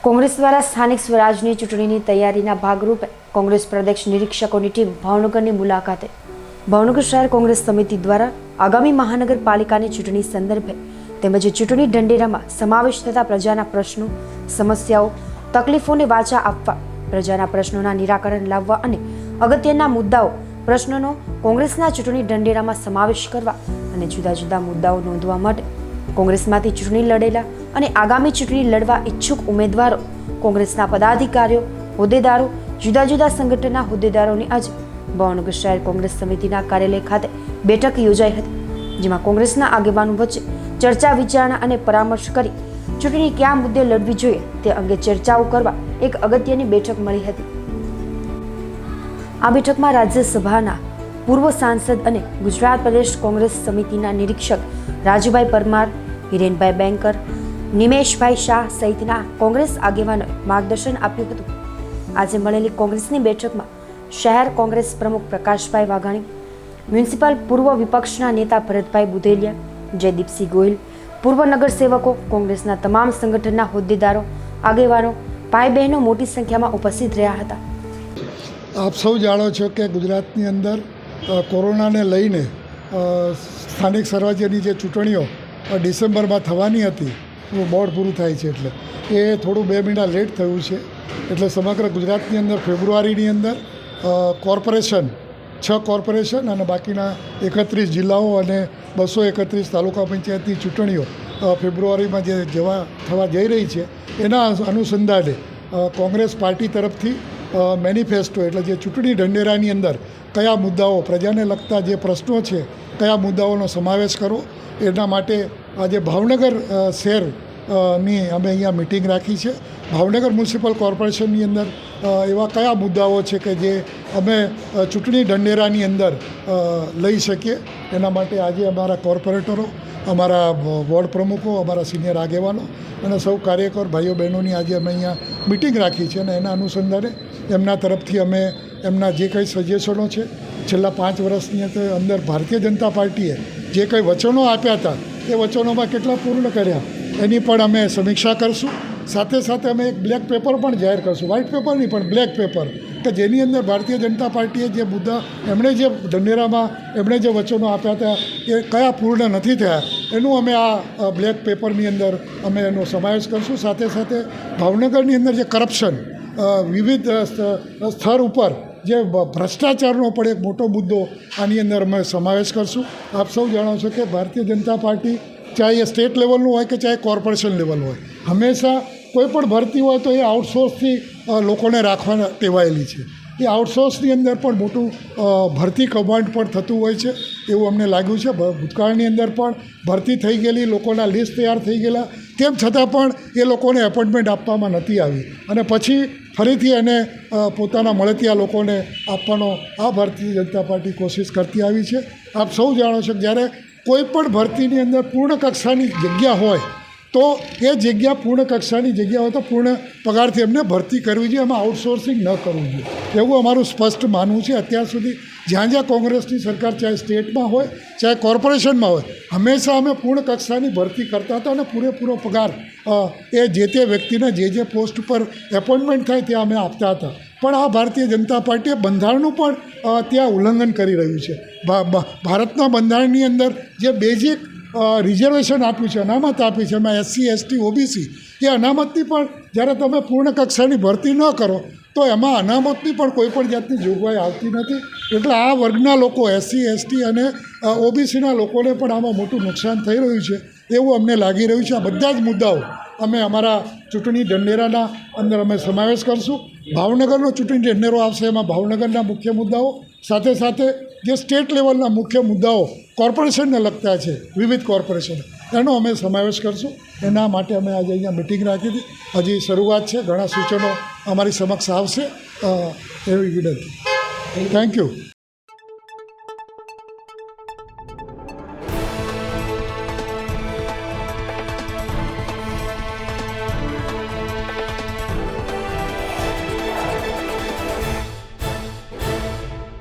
કોંગ્રેસ દ્વારા સ્થાનિક સ્વરાજની ચૂંટણીની તૈયારીના ભાગરૂપે કોંગ્રેસ પ્રદેશ નિરીક્ષકોની ટીમ ભાવનગરની મુલાકાતે. ભાવનગર શહેર કોંગ્રેસ સમિતિ દ્વારા આગામી મહાનગરપાલિકાની ચૂંટણી સંદર્ભે તેમજ ચૂંટણી ઢંઢેરામાં સમાવેશ થતા પ્રજાના પ્રશ્નો, સમસ્યાઓ, તકલીફોને વાચા આપવા, પ્રજાના પ્રશ્નોના નિરાકરણ લાવવા અને અગત્યના મુદ્દાઓ, પ્રશ્નોનો કોંગ્રેસના ચૂંટણી ઢંઢેરામાં સમાવેશ કરવા અને જુદા જુદા મુદ્દાઓ નોંધવા માટે કોંગ્રેસમાંથી ચૂંટણી લડેલા અને આગામી ચૂંટણી લડવા ઈચ્છુક ઉમેદવારો, કોંગ્રેસના પદાધિકારીઓ, હોદ્દેદારો, જુદા જુદા સંગઠનના હોદ્દેદારોની આજે ભાવનગર શહેર કોંગ્રેસ સમિતિના કાર્યાલય ખાતે બેઠક યોજાઈ હતી, જેમાં કોંગ્રેસના આગેવાનો વચ્ચે ચર્ચા વિચારણા અને પરામર્શ કરી ચૂંટણી કયા મુદ્દે લડવી જોઈએ તે અંગે ચર્ચાઓ કરવા એક અગત્યની બેઠક મળી હતી. આ બેઠકમાં રાજ્યસભાના પૂર્વ સાંસદ અને ગુજરાત પ્રદેશ કોંગ્રેસ સમિતિના નિરીક્ષક રાજુભાઈ પરમાર, હિરેનભાઈ બેંકર, નિમેશભાઈ શાહ સહિતના કોંગ્રેસ આગેવાનોએ માર્ગદર્શન આપ્યું હતું. આજે મળેલી કોંગ્રેસની બેઠકમાં શહેર કોંગ્રેસ પ્રમુખ પ્રકાશભાઈ વાઘાણી, મ્યુનિસિપલ પૂર્વ વિપક્ષના નેતા ભરતભાઈ બુધેલિયા, જયદીપસિંહ ગોહિલ, પૂર્વ નગરસેવકો, કોંગ્રેસના તમામ સંગઠનના હોદ્દેદારો, આગેવાનો, ભાઈ બહેનો મોટી સંખ્યામાં ઉપસ્થિત રહ્યા હતા. આપ સૌ જાણો છો કે ગુજરાતની અંદર કોરોનાને લઈને સ્થાનિક સ્વરાજ્યની જે ચૂંટણીઓ ડિસેમ્બરમાં થવાની હતી, બોર્ડ પૂરું થાય છે એટલે એ થોડું 2 મહિના લેટ થયું છે. એટલે સમગ્ર ગુજરાતની અંદર ફેબ્રુઆરીની અંદર કોર્પોરેશન 6 કોર્પોરેશન અને બાકીના 31 જિલ્લાઓ અને 231 તાલુકા પંચાયતની ચૂંટણીઓ ફેબ્રુઆરીમાં જે થવા જઈ રહી છે, એના અનુસંધાને કોંગ્રેસ પાર્ટી તરફથી મેનિફેસ્ટો એટલે જે ચૂંટણી ઢંઢેરાની અંદર કયા મુદ્દાઓ, પ્રજાને લગતા જે પ્રશ્નો છે, કયા મુદ્દાઓનો સમાવેશ કરવો, એના માટે આજે ભાવનગર શહેરની અમે અહીંયા મિટિંગ રાખી છે. ભાવનગર મ્યુનિસિપલ કોર્પોરેશનની અંદર એવા કયા મુદ્દાઓ છે કે જે અમે ચૂંટણી ઢંઢેરાની અંદર લઈ શકીએ, એના માટે આજે અમારા કોર્પોરેટરો, અમારા વોર્ડ પ્રમુખો, અમારા સિનિયર આગેવાનો અને સૌ કાર્યકર ભાઈઓ બહેનોની આજે અમે અહીંયા મિટિંગ રાખી છે અને એના અનુસંધાને એમના તરફથી અમે એમના જે કંઈ સજેશનો છે, છેલ્લા 5 વર્ષની અંદર ભારતીય જનતા પાર્ટીએ જે કંઈ વચનો આપ્યા હતા એ વચનોમાં કેટલા પૂર્ણ કર્યા એની પણ અમે સમીક્ષા કરશું. સાથે સાથે અમે એક બ્લેક પેપર પણ જાહેર કરશું, વ્હાઇટ પેપર નહીં પણ બ્લેક પેપર, કે જેની અંદર ભારતીય જનતા પાર્ટીએ જે મુદ્દા એમણે જે ઢંઢેરામાં એમણે જે વચનો આપ્યા હતા એ કયા પૂર્ણ નથી થયા એનું અમે આ બ્લેક પેપરની અંદર અમે એનો સમાવેશ કરશું. સાથે સાથે ભાવનગરની અંદર જે કરપ્શન, વિવિધ સ્તર ઉપર જે ભ્રષ્ટાચારનો પણ એક મોટો મુદ્દો આની અંદર અમે સમાવેશ કરશું. આપ સૌ જાણો છો કે ભારતીય જનતા પાર્ટી ચાહે સ્ટેટ લેવલનું હોય કે ચાહે કોર્પોરેશન લેવલ હોય, હંમેશા કોઈ પણ ભરતી હોય તો એ આઉટસોર્સથી લોકોને રાખવા ટેવાયેલી છે. એ આઉટસોર્સની અંદર પણ મોટું ભરતી કૌભાંડ પણ થતું હોય છે એવું અમને લાગ્યું છે. ભૂતકાળની અંદર પણ ભરતી થઈ ગયેલી, લોકોના લિસ્ટ તૈયાર થઈ ગયેલા, તેમ છતાં પણ એ લોકોને એપોઇન્ટમેન્ટ આપવામાં નથી આવી અને પછી ફરીથી એને પોતાના મળતિયા લોકોને આપવાનો આ ભારતીય જનતા પાર્ટી કોશિશ કરતી આવી છે. આપ સૌ જાણો છો કે જ્યારે કોઈ પણ ભરતીની અંદર પૂર્ણ કક્ષાની જગ્યા હોય તો એ જગ્યા પૂર્ણ કક્ષાની જગ્યા હોય તો પૂર્ણ પગારથી એમને ભરતી કરવી જોઈએ, એમાં આઉટસોર્સિંગ ન કરવું જોઈએ એવું અમારું સ્પષ્ટ માનવું છે. અત્યાર સુધી જ્યાં જ્યાં કોંગ્રેસની સરકાર ચાહે સ્ટેટમાં હોય ચાહે કોર્પોરેશનમાં હોય, હંમેશા અમે પૂર્ણ કક્ષાની ભરતી કરતા હતા અને પૂરેપૂરો પગાર એ જે તે વ્યક્તિને જે પોસ્ટ પર એપોઇન્ટમેન્ટ થાય ત્યાં અમે આપતા હતા. પણ આ ભારતીય જનતા પાર્ટીએ બંધારણનું પણ ત્યાં ઉલ્લંઘન કરી રહ્યું છે. ભારતના બંધારણની અંદર જે બેઝિક રિઝર્વેશન આપ્યું છે, અનામત આપી છે, એમાં SC, ST, OBC, એ અનામતની પણ જ્યારે તમે પૂર્ણ કક્ષાની ભરતી ન કરો તો એમાં અનામતની પણ કોઈ પણ જાતની જોગવાઈ આવતી નથી. એટલે આ વર્ગના લોકો SC, ST અને OBCના લોકોને પણ આમાં મોટું નુકસાન થઈ રહ્યું છે એવું અમને લાગી રહ્યું છે. આ બધા જ મુદ્દાઓ અમે અમારા ચૂંટણી ઢંઢેરાના અંદર અમે સમાવેશ કરશું. ભાવનગરનો ચૂંટણી ઢંઢેરો આવશે, એમાં ભાવનગરના મુખ્ય મુદ્દાઓ સાથે સાથે જે સ્ટેટ લેવલના મુખ્ય મુદ્દાઓ કોર્પોરેશનને લગતા છે, વિવિધ કોર્પોરેશન, એનો અમે સમાવેશ કરશું. એના માટે અમે આજે અહીંયા મિટિંગ રાખી હતી. હજી શરૂઆત છે, ઘણા સૂચનો અમારી સમક્ષ આવશે એવી વિનંતી. Thank you.